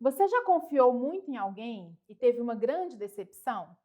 Você já confiou muito em alguém e teve uma grande decepção?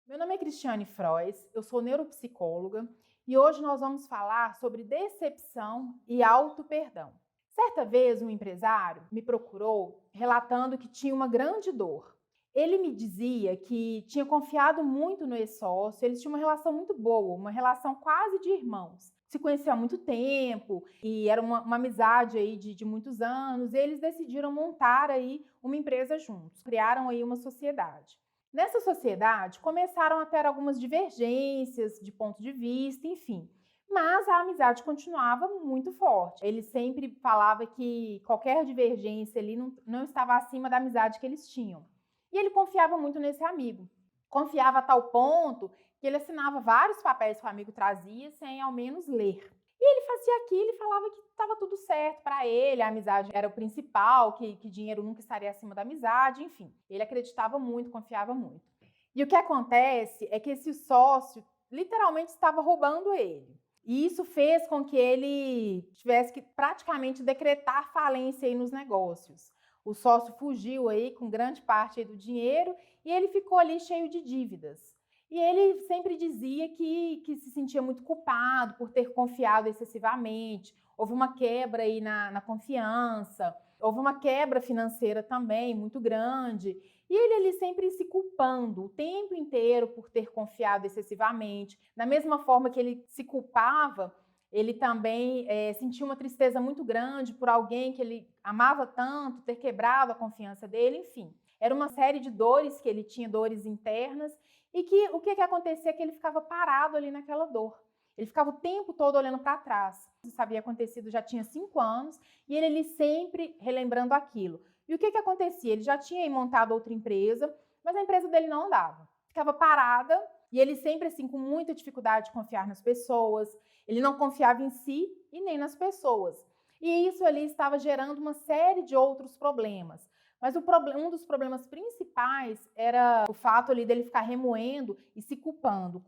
Meu nome é Cristiane Frois, eu sou neuropsicóloga e hoje nós vamos falar sobre decepção e auto-perdão. Certa vez, um empresário me procurou relatando que tinha uma grande dor. Ele me dizia que tinha confiado muito no ex-sócio, eles tinham uma relação muito boa, uma relação quase de irmãos. Se conheciam há muito tempo e era uma amizade aí de muitos anos, e eles decidiram montar aí uma empresa juntos, criaram aí uma sociedade. Nessa sociedade, começaram a ter algumas divergências de ponto de vista, enfim. Mas a amizade continuava muito forte. Ele sempre falava que qualquer divergência ali não estava acima da amizade que eles tinham. E ele confiava muito nesse amigo. Confiava a tal ponto que ele assinava vários papéis que o amigo trazia sem ao menos ler. E ele fazia aquilo e falava que estava tudo certo para ele, a amizade era o principal, que dinheiro nunca estaria acima da amizade, enfim. Ele acreditava muito, confiava muito. E o que acontece é que esse sócio literalmente estava roubando ele. E isso fez com que ele tivesse que praticamente decretar falência aí nos negócios. O sócio fugiu aí com grande parte aí do dinheiro e ele ficou ali cheio de dívidas. E ele sempre dizia que se sentia muito culpado por ter confiado excessivamente. Houve uma quebra aí na confiança, houve uma quebra financeira também muito grande. E ele sempre se culpando o tempo inteiro por ter confiado excessivamente. Da mesma forma que ele se culpava, ele também sentia uma tristeza muito grande por alguém que ele amava tanto, ter quebrado a confiança dele, enfim. Era uma série de dores que ele tinha, dores internas, e que o que acontecia é que ele ficava parado ali naquela dor. Ele ficava o tempo todo olhando para trás. Isso havia acontecido já tinha 5 anos, e ele ali sempre relembrando aquilo. E o que acontecia? Ele já tinha montado outra empresa, mas a empresa dele não andava. Ficava parada, e ele sempre assim com muita dificuldade de confiar nas pessoas. Ele não confiava em si e nem nas pessoas. E isso ali estava gerando uma série de outros problemas. Mas um dos problemas principais era o fato ali dele ficar remoendo e se culpando.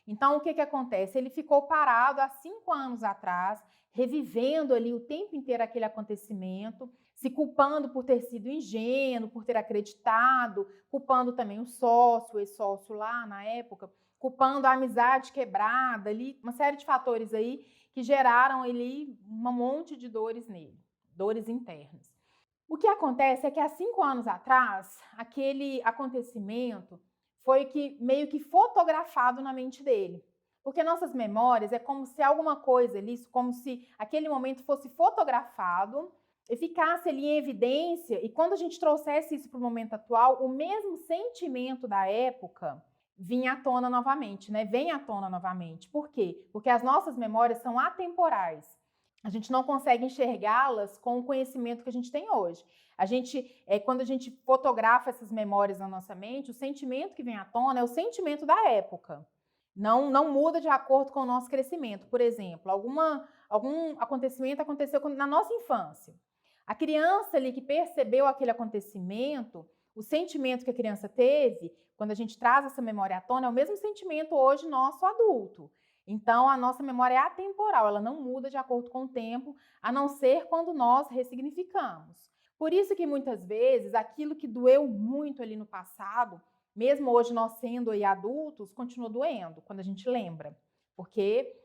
Então, o que acontece? Ele ficou parado há 5 anos atrás, revivendo ali o tempo inteiro aquele acontecimento, se culpando por ter sido ingênuo, por ter acreditado, culpando também o sócio, o ex-sócio lá na época, culpando a amizade quebrada ali, uma série de fatores aí que geraram ali um monte de dores nele, dores internas. O que acontece é que há 5 anos atrás, aquele acontecimento foi que meio que fotografado na mente dele. Porque nossas memórias é como se alguma coisa ali, como se aquele momento fosse fotografado e ficasse ali em evidência, e quando a gente trouxesse isso para o momento atual, o mesmo sentimento da época vinha à tona novamente, né? Vem à tona novamente. Por quê? Porque as nossas memórias são atemporais. A gente não consegue enxergá-las com o conhecimento que a gente tem hoje. Quando a gente fotografa essas memórias na nossa mente, o sentimento que vem à tona é o sentimento da época. Não muda de acordo com o nosso crescimento. Por exemplo, algum acontecimento aconteceu na nossa infância. A criança ali que percebeu aquele acontecimento, o sentimento que a criança teve, quando a gente traz essa memória à tona, é o mesmo sentimento hoje nosso adulto. Então, a nossa memória é atemporal, ela não muda de acordo com o tempo, a não ser quando nós ressignificamos. Por isso que muitas vezes aquilo que doeu muito ali no passado, mesmo hoje nós sendo aí adultos, continua doendo quando a gente lembra, porque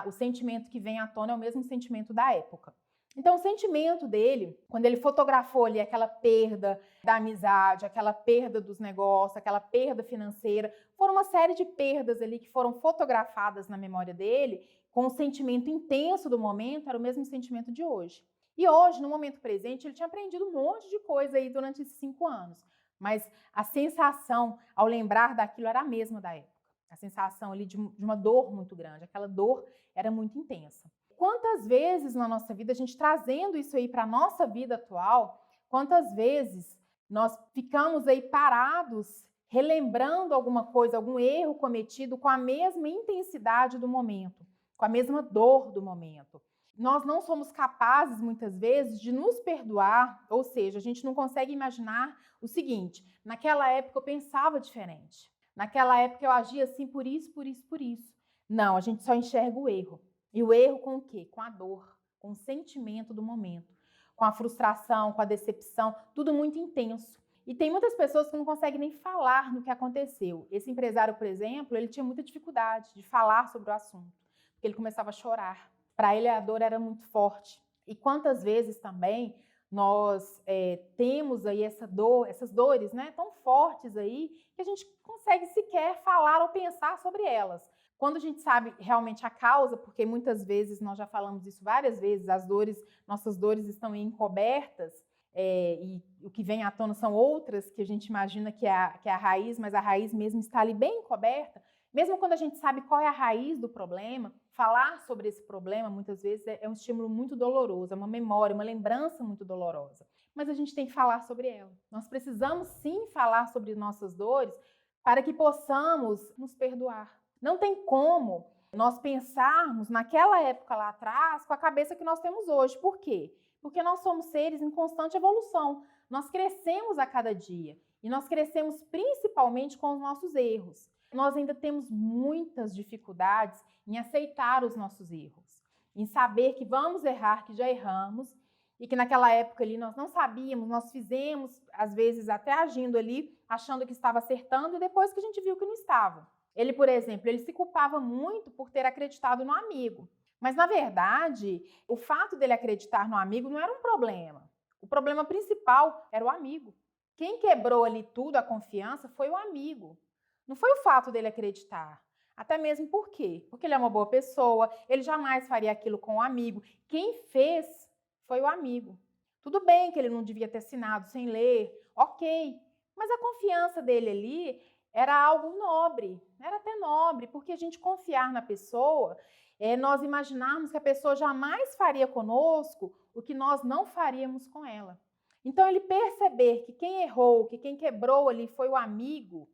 o sentimento que vem à tona é o mesmo sentimento da época. Então, o sentimento dele, quando ele fotografou ali aquela perda da amizade, aquela perda dos negócios, aquela perda financeira, foram uma série de perdas ali que foram fotografadas na memória dele, com o sentimento intenso do momento, era o mesmo sentimento de hoje. E hoje, no momento presente, ele tinha aprendido um monte de coisa aí durante esses 5 anos, mas a sensação, ao lembrar daquilo, era a mesma da época. A sensação ali de uma dor muito grande, aquela dor era muito intensa. Quantas vezes na nossa vida, a gente trazendo isso aí para a nossa vida atual, quantas vezes nós ficamos aí parados, relembrando alguma coisa, algum erro cometido com a mesma intensidade do momento, com a mesma dor do momento. Nós não somos capazes, muitas vezes, de nos perdoar, ou seja, a gente não consegue imaginar o seguinte: naquela época eu pensava diferente, naquela época eu agia assim por isso, por isso, por isso. Não, a gente só enxerga o erro. E o erro com o quê? Com a dor, com o sentimento do momento, com a frustração, com a decepção, tudo muito intenso. E tem muitas pessoas que não conseguem nem falar no que aconteceu. Esse empresário, por exemplo, ele tinha muita dificuldade de falar sobre o assunto, porque ele começava a chorar. Para ele a dor era muito forte. E quantas vezes também nós temos aí essa dor, essas dores, né, tão fortes aí, que a gente consegue sequer falar ou pensar sobre elas. Quando a gente sabe realmente a causa, porque muitas vezes, nós já falamos isso várias vezes, nossas dores estão encobertas, e o que vem à tona são outras que a gente imagina que é a raiz, mas a raiz mesmo está ali bem encoberta. Mesmo quando a gente sabe qual é a raiz do problema, falar sobre esse problema muitas vezes é um estímulo muito doloroso, é uma memória, uma lembrança muito dolorosa. Mas a gente tem que falar sobre ela. Nós precisamos sim falar sobre nossas dores para que possamos nos perdoar. Não tem como nós pensarmos naquela época lá atrás com a cabeça que nós temos hoje. Por quê? Porque nós somos seres em constante evolução. Nós crescemos a cada dia e nós crescemos principalmente com os nossos erros. Nós ainda temos muitas dificuldades em aceitar os nossos erros, em saber que vamos errar, que já erramos e que naquela época ali nós não sabíamos, nós fizemos, às vezes até agindo ali, achando que estava acertando e depois que a gente viu que não estava. Ele, por exemplo, ele se culpava muito por ter acreditado no amigo. Mas, na verdade, o fato dele acreditar no amigo não era um problema. O problema principal era o amigo. Quem quebrou ali tudo, a confiança, foi o amigo. Não foi o fato dele acreditar. Até mesmo por quê? Porque ele é uma boa pessoa, ele jamais faria aquilo com o amigo. Quem fez foi o amigo. Tudo bem que ele não devia ter assinado sem ler, ok. Mas a confiança dele ali era algo nobre, era até nobre, porque a gente confiar na pessoa, nós imaginarmos que a pessoa jamais faria conosco o que nós não faríamos com ela. Então, ele perceber que quem errou, que quem quebrou ali foi o amigo,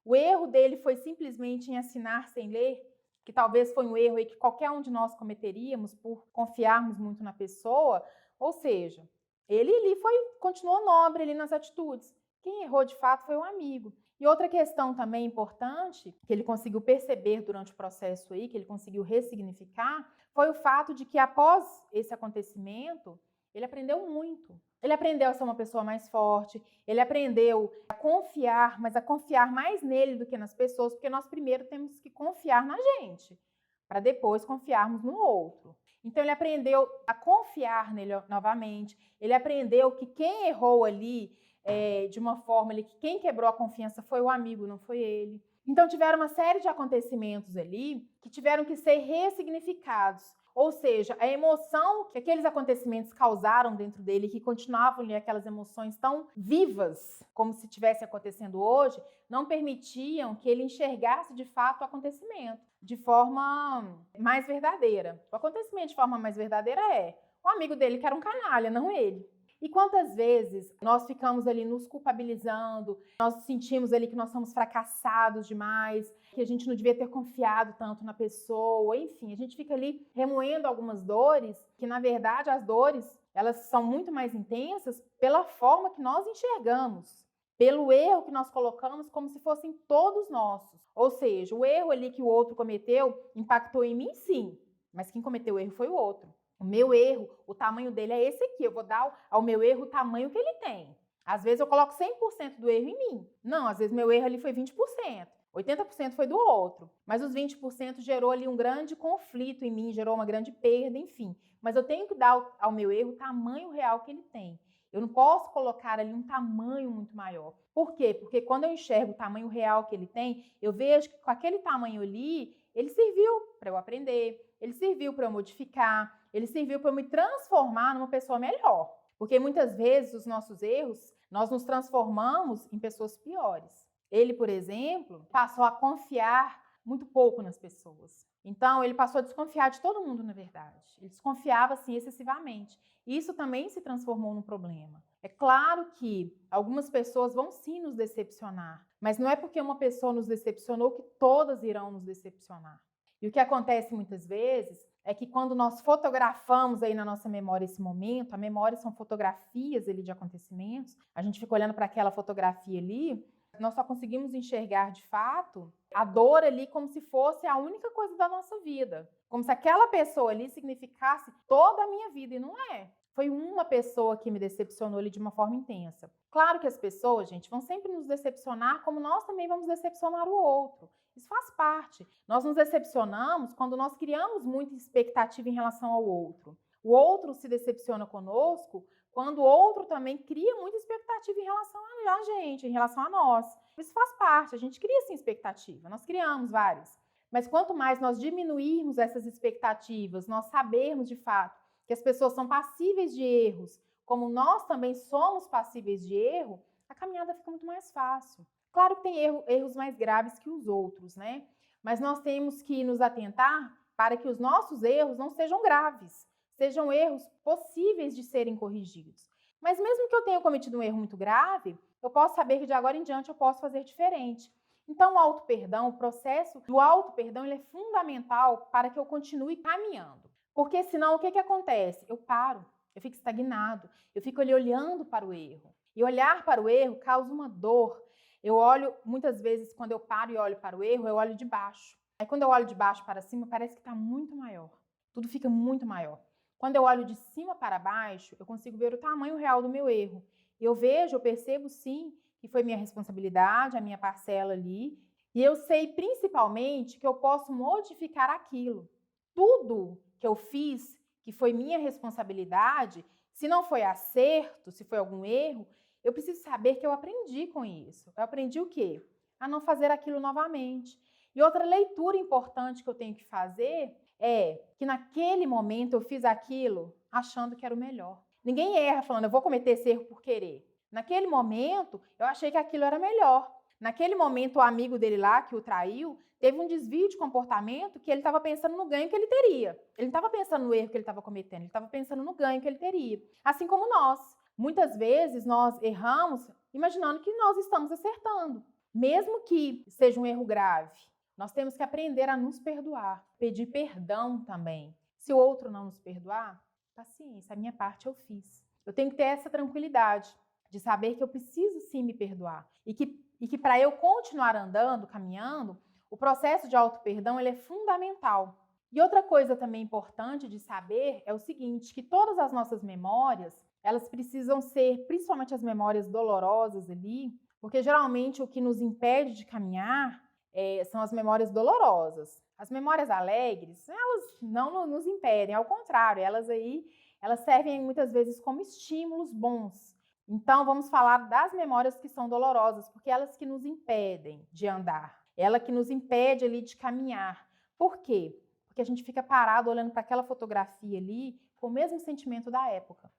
o erro dele foi simplesmente em assinar sem ler, que talvez foi um erro aí que qualquer um de nós cometeríamos por confiarmos muito na pessoa, ou seja, ele ali continuou nobre ali nas atitudes. Quem errou de fato foi o amigo. E outra questão também importante, que ele conseguiu perceber durante o processo aí, que ele conseguiu ressignificar, foi o fato de que após esse acontecimento, ele aprendeu muito. Ele aprendeu a ser uma pessoa mais forte, ele aprendeu a confiar, mas a confiar mais nele do que nas pessoas, porque nós primeiro temos que confiar na gente, para depois confiarmos no outro. Então, ele aprendeu a confiar nele novamente, ele aprendeu que quem errou ali, de uma forma ali, que quem quebrou a confiança foi o amigo, não foi ele. Então, tiveram uma série de acontecimentos ali que tiveram que ser ressignificados. Ou seja, a emoção que aqueles acontecimentos causaram dentro dele, que continuavam ali aquelas emoções tão vivas, como se estivesse acontecendo hoje, não permitiam que ele enxergasse de fato o acontecimento de forma mais verdadeira. O acontecimento de forma mais verdadeira é o amigo dele que era um canalha, não ele. E quantas vezes nós ficamos ali nos culpabilizando, nós sentimos ali que nós somos fracassados demais, que a gente não devia ter confiado tanto na pessoa, enfim, a gente fica ali remoendo algumas dores, que na verdade as dores, elas são muito mais intensas pela forma que nós enxergamos, pelo erro que nós colocamos como se fossem todos nossos. Ou seja, o erro ali que o outro cometeu impactou em mim, sim, mas quem cometeu o erro foi o outro. O meu erro, o tamanho dele é esse aqui. Eu vou dar ao meu erro o tamanho que ele tem. Às vezes eu coloco 100% do erro em mim. Não, às vezes meu erro ali foi 20%. 80% foi do outro. Mas os 20% gerou ali um grande conflito em mim, gerou uma grande perda, enfim. Mas eu tenho que dar ao meu erro o tamanho real que ele tem. Eu não posso colocar ali um tamanho muito maior. Por quê? Porque quando eu enxergo o tamanho real que ele tem, eu vejo que com aquele tamanho ali, ele serviu para eu aprender, ele serviu para eu modificar, ele serviu para eu me transformar numa pessoa melhor. Porque muitas vezes os nossos erros, nós nos transformamos em pessoas piores. Ele, por exemplo, passou a confiar muito pouco nas pessoas. Então, ele passou a desconfiar de todo mundo, na verdade. Ele desconfiava, assim, excessivamente. E isso também se transformou num problema. É claro que algumas pessoas vão sim nos decepcionar, mas não é porque uma pessoa nos decepcionou que todas irão nos decepcionar. E o que acontece muitas vezes é que quando nós fotografamos aí na nossa memória esse momento, a memória são fotografias ali de acontecimentos, a gente fica olhando para aquela fotografia ali, Nós só conseguimos enxergar de fato a dor ali como se fosse a única coisa da nossa vida. Como se aquela pessoa ali significasse toda a minha vida, e não é. Foi uma pessoa que me decepcionou ali de uma forma intensa. Claro que as pessoas, gente, vão sempre nos decepcionar, como nós também vamos decepcionar o outro. Isso faz parte. Nós nos decepcionamos quando nós criamos muita expectativa em relação ao outro. O outro se decepciona conosco quando o outro também cria muita expectativa em relação a gente, em relação a nós. Isso faz parte, a gente cria sim expectativa, nós criamos várias. Mas quanto mais nós diminuirmos essas expectativas, nós sabermos de fato que as pessoas são passíveis de erros, como nós também somos passíveis de erro, a caminhada fica muito mais fácil. Claro que tem erros mais graves que os outros, né? Mas nós temos que nos atentar para que os nossos erros não sejam graves, sejam erros possíveis de serem corrigidos. Mas mesmo que eu tenha cometido um erro muito grave, eu posso saber que de agora em diante eu posso fazer diferente. Então, o auto-perdão, o processo do auto-perdão, ele é fundamental para que eu continue caminhando. Porque senão, o que acontece? Eu paro, eu fico estagnado, eu fico ali olhando para o erro. E olhar para o erro causa uma dor. Eu olho, muitas vezes, quando eu paro e olho para o erro, eu olho de baixo. Aí, quando eu olho de baixo para cima, parece que está muito maior. Tudo fica muito maior. Quando eu olho de cima para baixo, eu consigo ver o tamanho real do meu erro. Eu vejo, eu percebo sim que foi minha responsabilidade, a minha parcela ali. E eu sei principalmente que eu posso modificar aquilo. Tudo que eu fiz, que foi minha responsabilidade, se não foi acerto, se foi algum erro, eu preciso saber que eu aprendi com isso. Eu aprendi o quê? A não fazer aquilo novamente. E outra leitura importante que eu tenho que fazer é que naquele momento eu fiz aquilo achando que era o melhor. Ninguém erra falando, eu vou cometer esse erro por querer. Naquele momento, eu achei que aquilo era melhor. Naquele momento, o amigo dele lá, que o traiu, teve um desvio de comportamento que ele estava pensando no ganho que ele teria. Ele não estava pensando no erro que ele estava cometendo, ele estava pensando no ganho que ele teria. Assim como nós. Muitas vezes, nós erramos imaginando que nós estamos acertando. Mesmo que seja um erro grave, nós temos que aprender a nos perdoar, pedir perdão também. Se o outro não nos perdoar, paciência, a minha parte eu fiz. Eu tenho que ter essa tranquilidade de saber que eu preciso sim me perdoar. E que para eu continuar andando, caminhando, o processo de auto-perdão ele é fundamental. E outra coisa também importante de saber é o seguinte, que todas as nossas memórias, elas precisam ser, principalmente as memórias dolorosas ali, porque geralmente o que nos impede de caminhar são as memórias dolorosas. As memórias alegres, elas não nos impedem, ao contrário, elas servem muitas vezes como estímulos bons. Então, vamos falar das memórias que são dolorosas, porque elas que nos impedem de andar, ela que nos impede ali de caminhar. Por quê? Porque a gente fica parado olhando para aquela fotografia ali com o mesmo sentimento da época.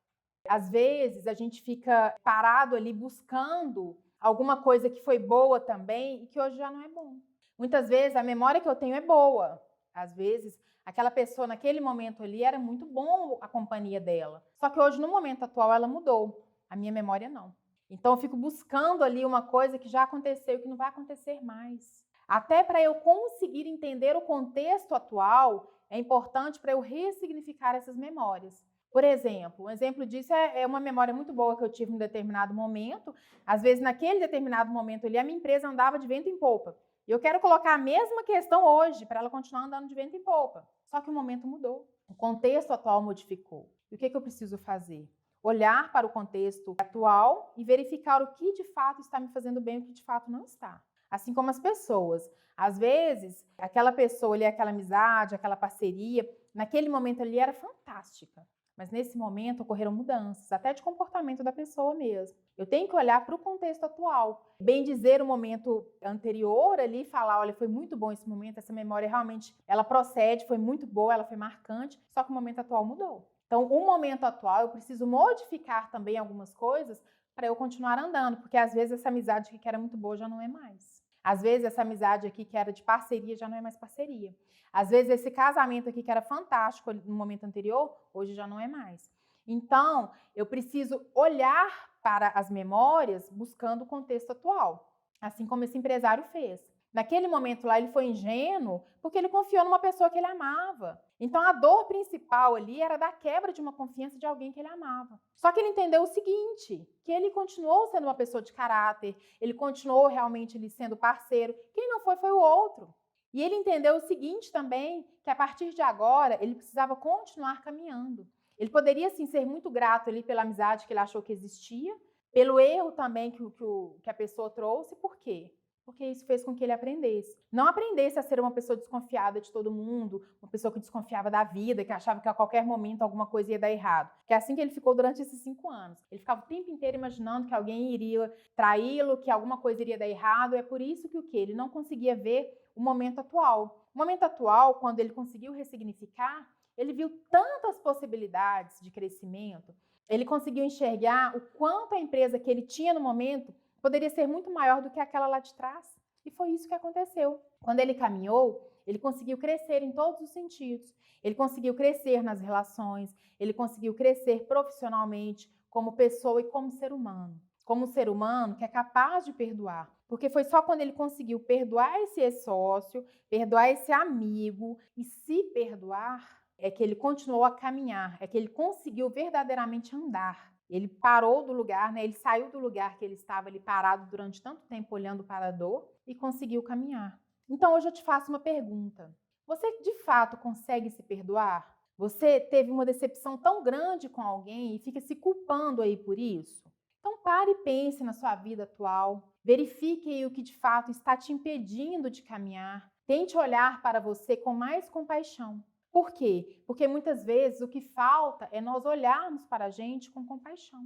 Às vezes, a gente fica parado ali buscando alguma coisa que foi boa também e que hoje já não é bom. Muitas vezes, a memória que eu tenho é boa. Às vezes, aquela pessoa naquele momento ali era muito bom a companhia dela. Só que hoje, no momento atual, ela mudou. A minha memória não. Então, eu fico buscando ali uma coisa que já aconteceu e que não vai acontecer mais. Até para eu conseguir entender o contexto atual, é importante para eu ressignificar essas memórias. Por exemplo, um exemplo disso é uma memória muito boa que eu tive em um determinado momento. Às vezes, naquele determinado momento ali, a minha empresa andava de vento em popa. E eu quero colocar a mesma questão hoje para ela continuar andando de vento em popa. Só que o momento mudou. O contexto atual modificou. E o que eu preciso fazer? Olhar para o contexto atual e verificar o que de fato está me fazendo bem e o que de fato não está. Assim como as pessoas. Às vezes, aquela pessoa ali, aquela amizade, aquela parceria, naquele momento ali era fantástica. Mas nesse momento ocorreram mudanças, até de comportamento da pessoa mesmo. Eu tenho que olhar para o contexto atual. Bem dizer o momento anterior ali e falar, olha, foi muito bom esse momento, essa memória realmente, ela procede, foi muito boa, ela foi marcante, só que o momento atual mudou. Então, o momento atual, eu preciso modificar também algumas coisas para eu continuar andando, porque às vezes essa amizade aqui que era muito boa já não é mais. Às vezes essa amizade aqui que era de parceria já não é mais parceria. Às vezes esse casamento aqui que era fantástico no momento anterior, hoje já não é mais. Então, eu preciso olhar para as memórias buscando o contexto atual, assim como esse empresário fez. Naquele momento lá, ele foi ingênuo porque ele confiou numa pessoa que ele amava. Então, a dor principal ali era da quebra de uma confiança de alguém que ele amava. Só que ele entendeu o seguinte, que ele continuou sendo uma pessoa de caráter, ele continuou realmente ali sendo parceiro. Quem não foi o outro. E ele entendeu o seguinte também, que a partir de agora, ele precisava continuar caminhando. Ele poderia, sim, ser muito grato ali pela amizade que ele achou que existia, pelo erro também que a pessoa trouxe. Por quê? Porque isso fez com que ele aprendesse. Não aprendesse a ser uma pessoa desconfiada de todo mundo, uma pessoa que desconfiava da vida, que achava que a qualquer momento alguma coisa ia dar errado. Que é assim que ele ficou durante esses 5 anos. Ele ficava o tempo inteiro imaginando que alguém iria traí-lo, que alguma coisa iria dar errado. É por isso que o quê? Ele não conseguia ver o momento atual. O momento atual, quando ele conseguiu ressignificar, ele viu tantas possibilidades de crescimento, ele conseguiu enxergar o quanto a empresa que ele tinha no momento poderia ser muito maior do que aquela lá de trás. E foi isso que aconteceu. Quando ele caminhou, ele conseguiu crescer em todos os sentidos. Ele conseguiu crescer nas relações, ele conseguiu crescer profissionalmente, como pessoa e como ser humano. Como um ser humano que é capaz de perdoar. Porque foi só quando ele conseguiu perdoar esse ex-sócio, perdoar esse amigo e se perdoar, é que ele continuou a caminhar, é que ele conseguiu verdadeiramente andar. Ele parou do lugar, né? Ele saiu do lugar que ele estava ali parado durante tanto tempo olhando para a dor e conseguiu caminhar. Então hoje eu te faço uma pergunta. Você de fato consegue se perdoar? Você teve uma decepção tão grande com alguém e fica se culpando aí por isso? Então pare e pense na sua vida atual. Verifique aí o que de fato está te impedindo de caminhar. Tente olhar para você com mais compaixão. Por quê? Porque muitas vezes o que falta é nós olharmos para a gente com compaixão.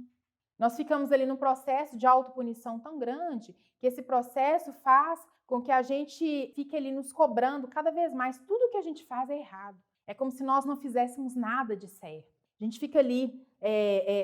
Nós ficamos ali num processo de autopunição tão grande que esse processo faz com que a gente fique ali nos cobrando cada vez mais. Tudo que a gente faz é errado. É como se nós não fizéssemos nada de certo. A gente fica ali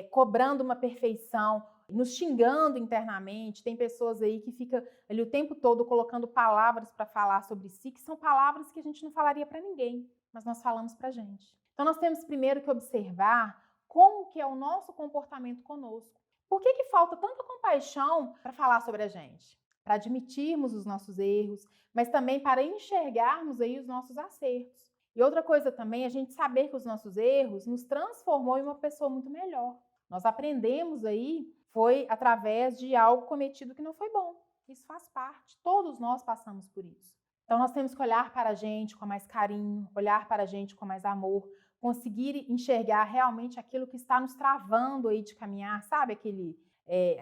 cobrando uma perfeição, nos xingando internamente. Tem pessoas aí que ficam ali o tempo todo colocando palavras para falar sobre si, que são palavras que a gente não falaria para ninguém, mas nós falamos para a gente. Então nós temos primeiro que observar como que é o nosso comportamento conosco. Por que falta tanta compaixão para falar sobre a gente? Para admitirmos os nossos erros, mas também para enxergarmos aí os nossos acertos. E outra coisa também, a gente saber que os nossos erros nos transformou em uma pessoa muito melhor. Nós aprendemos aí, foi através de algo cometido que não foi bom. Isso faz parte, todos nós passamos por isso. Então nós temos que olhar para a gente com mais carinho, olhar para a gente com mais amor, conseguir enxergar realmente aquilo que está nos travando aí de caminhar, sabe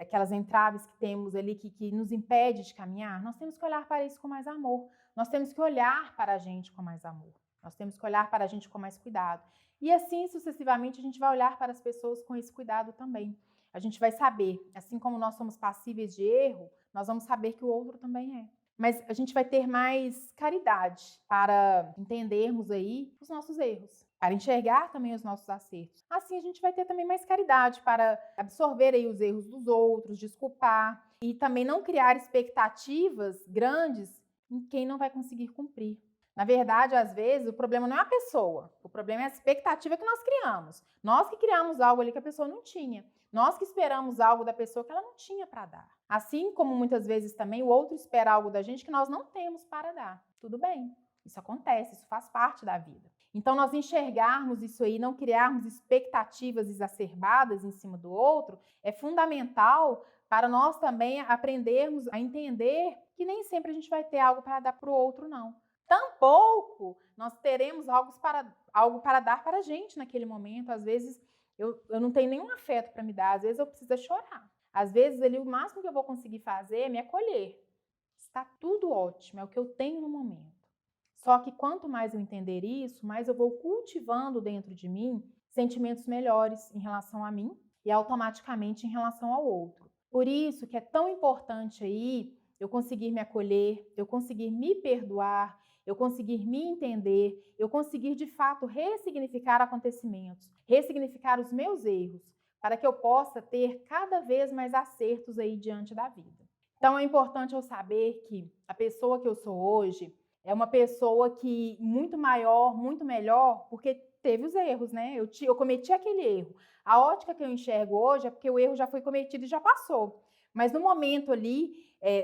aquelas entraves que temos ali que nos impede de caminhar? Nós temos que olhar para isso com mais amor, nós temos que olhar para a gente com mais amor, nós temos que olhar para a gente com mais cuidado. E assim, sucessivamente, a gente vai olhar para as pessoas com esse cuidado também. A gente vai saber, assim como nós somos passíveis de erro, nós vamos saber que o outro também é. Mas a gente vai ter mais caridade para entendermos aí os nossos erros, para enxergar também os nossos acertos. Assim a gente vai ter também mais caridade para absorver aí os erros dos outros, desculpar e também não criar expectativas grandes em quem não vai conseguir cumprir. Na verdade, às vezes, o problema não é a pessoa, o problema é a expectativa que nós criamos. Nós que criamos algo ali que a pessoa não tinha. Nós que esperamos algo da pessoa que ela não tinha para dar. Assim como muitas vezes também o outro espera algo da gente que nós não temos para dar. Tudo bem, isso acontece, isso faz parte da vida. Então, nós enxergarmos isso aí, não criarmos expectativas exacerbadas em cima do outro, é fundamental para nós também aprendermos a entender que nem sempre a gente vai ter algo para dar para o outro, não. Tampouco nós teremos algo para dar para a gente naquele momento. Às vezes eu não tenho nenhum afeto para me dar, às vezes eu preciso chorar. Às vezes ali o máximo que eu vou conseguir fazer é me acolher. Está tudo ótimo, é o que eu tenho no momento. Só que quanto mais eu entender isso, mais eu vou cultivando dentro de mim sentimentos melhores em relação a mim e automaticamente em relação ao outro. Por isso que é tão importante aí eu conseguir me acolher, eu conseguir me perdoar, eu conseguir me entender, eu conseguir de fato ressignificar acontecimentos, ressignificar os meus erros, para que eu possa ter cada vez mais acertos aí diante da vida. Então é importante eu saber que a pessoa que eu sou hoje é uma pessoa que muito maior, muito melhor, porque teve os erros, né? Eu cometi aquele erro. A ótica que eu enxergo hoje é porque o erro já foi cometido e já passou. Mas no momento ali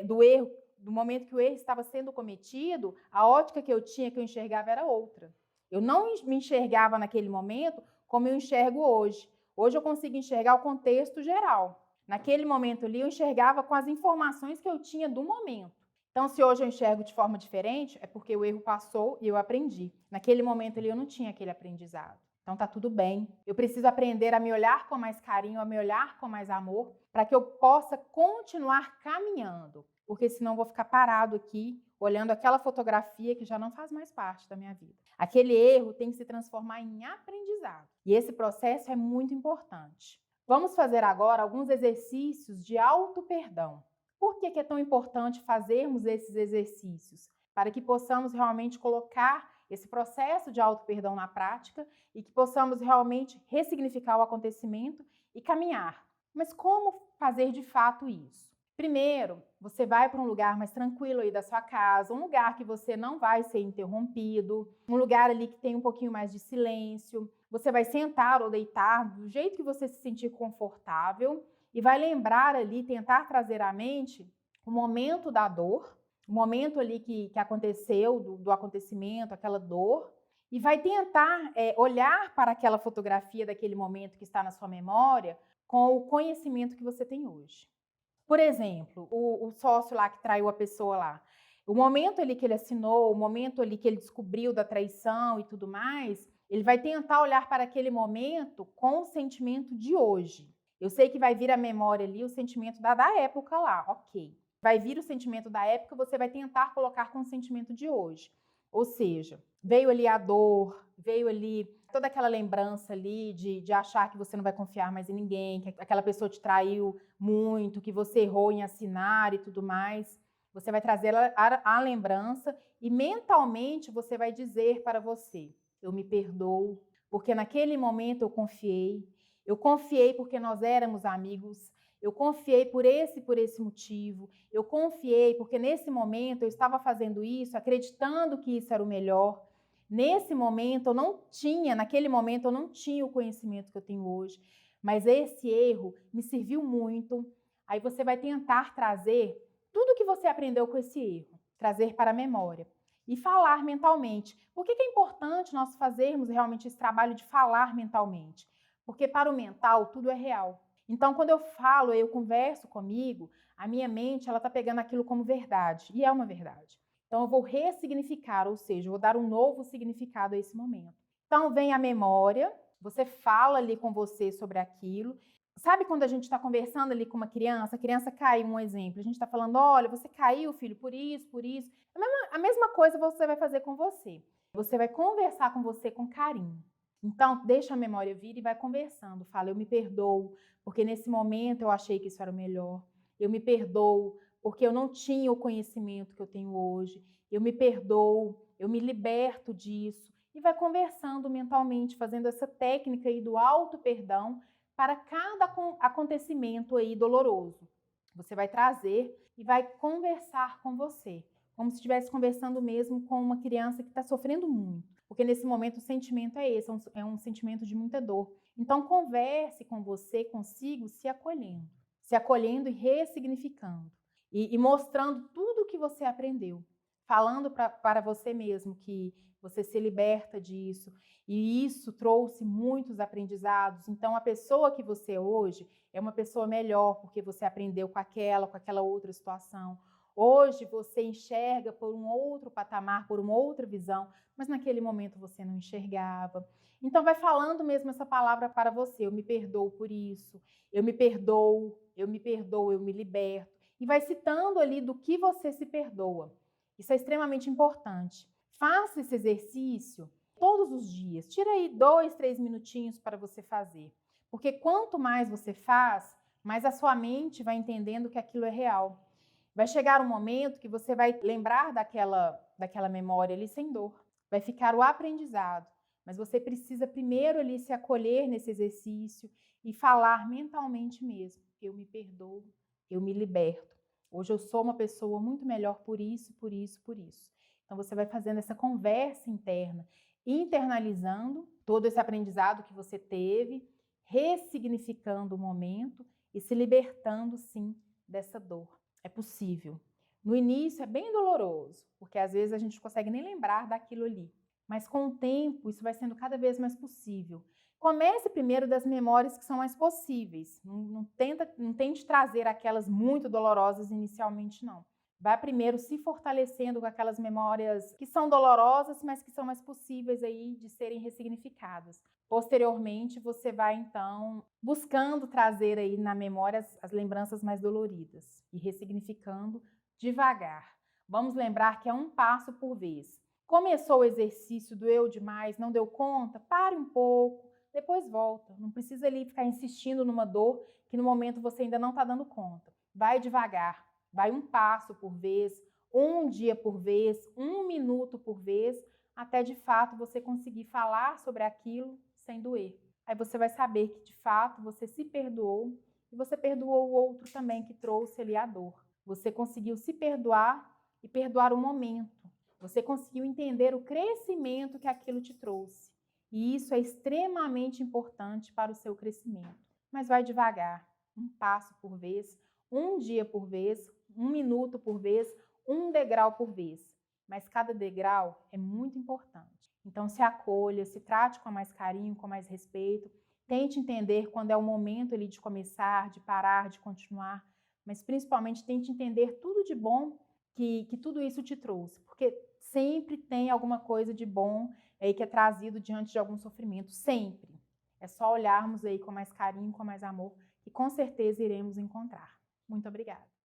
do erro, do momento que o erro estava sendo cometido, a ótica que eu tinha, que eu enxergava, era outra. Eu não me enxergava naquele momento como eu enxergo hoje. Hoje eu consigo enxergar o contexto geral. Naquele momento ali, eu enxergava com as informações que eu tinha do momento. Então, se hoje eu enxergo de forma diferente, é porque o erro passou e eu aprendi. Naquele momento ali, eu não tinha aquele aprendizado. Então, tá tudo bem. Eu preciso aprender a me olhar com mais carinho, a me olhar com mais amor, para que eu possa continuar caminhando. Porque senão eu vou ficar parado aqui, olhando aquela fotografia que já não faz mais parte da minha vida. Aquele erro tem que se transformar em aprendizado. E esse processo é muito importante. Vamos fazer agora alguns exercícios de auto-perdão. Por que é tão importante fazermos esses exercícios? Para que possamos realmente colocar esse processo de auto-perdão na prática e que possamos realmente ressignificar o acontecimento e caminhar. Mas como fazer de fato isso? Primeiro, você vai para um lugar mais tranquilo aí da sua casa, um lugar que você não vai ser interrompido, um lugar ali que tem um pouquinho mais de silêncio. Você vai sentar ou deitar do jeito que você se sentir confortável e vai lembrar ali, tentar trazer à mente o momento da dor, o momento ali que aconteceu, do acontecimento, aquela dor, e vai tentar olhar para aquela fotografia daquele momento que está na sua memória com o conhecimento que você tem hoje. Por exemplo, o sócio lá que traiu a pessoa lá, o momento ali que ele assinou, o momento ali que ele descobriu da traição e tudo mais, ele vai tentar olhar para aquele momento com o sentimento de hoje. Eu sei que vai vir à memória ali o sentimento da época lá, ok. Vai vir o sentimento da época, você vai tentar colocar com o sentimento de hoje. Ou seja, veio ali a dor, veio ali toda aquela lembrança ali de achar que você não vai confiar mais em ninguém, que aquela pessoa te traiu muito, que você errou em assinar e tudo mais. Você vai trazer a lembrança e mentalmente você vai dizer para você: eu me perdoo, porque naquele momento eu confiei porque nós éramos amigos, eu confiei por esse motivo, eu confiei porque nesse momento eu estava fazendo isso, acreditando que isso era o melhor. Nesse momento naquele momento eu não tinha o conhecimento que eu tenho hoje, mas esse erro me serviu muito. Aí você vai tentar trazer tudo que você aprendeu com esse erro, trazer para a memória e falar mentalmente. Por que é importante nós fazermos realmente esse trabalho de falar mentalmente? Porque para o mental tudo é real. Então, quando eu falo, eu converso comigo, a minha mente ela está pegando aquilo como verdade, e é uma verdade. Então, eu vou ressignificar, ou seja, eu vou dar um novo significado a esse momento. Então, vem a memória, você fala ali com você sobre aquilo. Sabe quando a gente está conversando ali com uma criança, a criança caiu, um exemplo, a gente está falando, olha, você caiu, filho, por isso, por isso. A mesma coisa você vai fazer com você. Você vai conversar com você com carinho. Então, deixa a memória vir e vai conversando. Fala, eu me perdoo, porque nesse momento eu achei que isso era o melhor. Eu me perdoo, porque eu não tinha o conhecimento que eu tenho hoje. Eu me perdoo, eu me liberto disso. E vai conversando mentalmente, fazendo essa técnica aí do auto-perdão para cada acontecimento aí doloroso. Você vai trazer e vai conversar com você, como se estivesse conversando mesmo com uma criança que está sofrendo muito. Porque nesse momento o sentimento é esse, é um sentimento de muita dor. Então converse com você, consigo, se acolhendo e ressignificando. E mostrando tudo o que você aprendeu. Falando para você mesmo que você se liberta disso. E isso trouxe muitos aprendizados. Então a pessoa que você é hoje é uma pessoa melhor, porque você aprendeu com aquela outra situação. Hoje você enxerga por um outro patamar, por uma outra visão, mas naquele momento você não enxergava. Então vai falando mesmo essa palavra para você, eu me perdoo por isso, eu me perdoo, eu me perdoo, eu me liberto. E vai citando ali do que você se perdoa. Isso é extremamente importante. Faça esse exercício todos os dias. Tira aí 2, 3 minutinhos para você fazer. Porque quanto mais você faz, mais a sua mente vai entendendo que aquilo é real. Vai chegar um momento que você vai lembrar daquela memória ali sem dor. Vai ficar o aprendizado. Mas você precisa primeiro ali se acolher nesse exercício e falar mentalmente mesmo. Eu me perdoo, eu me liberto. Hoje eu sou uma pessoa muito melhor por isso, por isso, por isso. Então você vai fazendo essa conversa interna, internalizando todo esse aprendizado que você teve, ressignificando o momento e se libertando sim dessa dor. É possível. No início é bem doloroso, porque às vezes a gente não consegue nem lembrar daquilo ali. Mas com o tempo, isso vai sendo cada vez mais possível. Comece primeiro das memórias que são mais possíveis. Não tente trazer aquelas muito dolorosas inicialmente, não. Vai primeiro se fortalecendo com aquelas memórias que são dolorosas, mas que são mais possíveis aí de serem ressignificadas. Posteriormente, você vai, então, buscando trazer aí na memória as lembranças mais doloridas e ressignificando devagar. Vamos lembrar que é um passo por vez. Começou o exercício, doeu demais, não deu conta? Pare um pouco, depois volta. Não precisa ali ficar insistindo numa dor que no momento você ainda não está dando conta. Vai devagar, vai um passo por vez, um dia por vez, um minuto por vez, até de fato você conseguir falar sobre aquilo sem doer. Aí você vai saber que de fato você se perdoou e você perdoou o outro também que trouxe ali a dor. Você conseguiu se perdoar e perdoar o momento. Você conseguiu entender o crescimento que aquilo te trouxe. E isso é extremamente importante para o seu crescimento. Mas vai devagar, um passo por vez, um dia por vez, um minuto por vez, um degrau por vez. Mas cada degrau é muito importante. Então se acolha, se trate com mais carinho, com mais respeito. Tente entender quando é o momento ali de começar, de parar, de continuar. Mas principalmente tente entender tudo de bom que tudo isso te trouxe. Porque sempre tem alguma coisa de bom aí que é trazido diante de algum sofrimento. Sempre. É só olharmos aí com mais carinho, com mais amor, que com certeza iremos encontrar. Muito obrigada.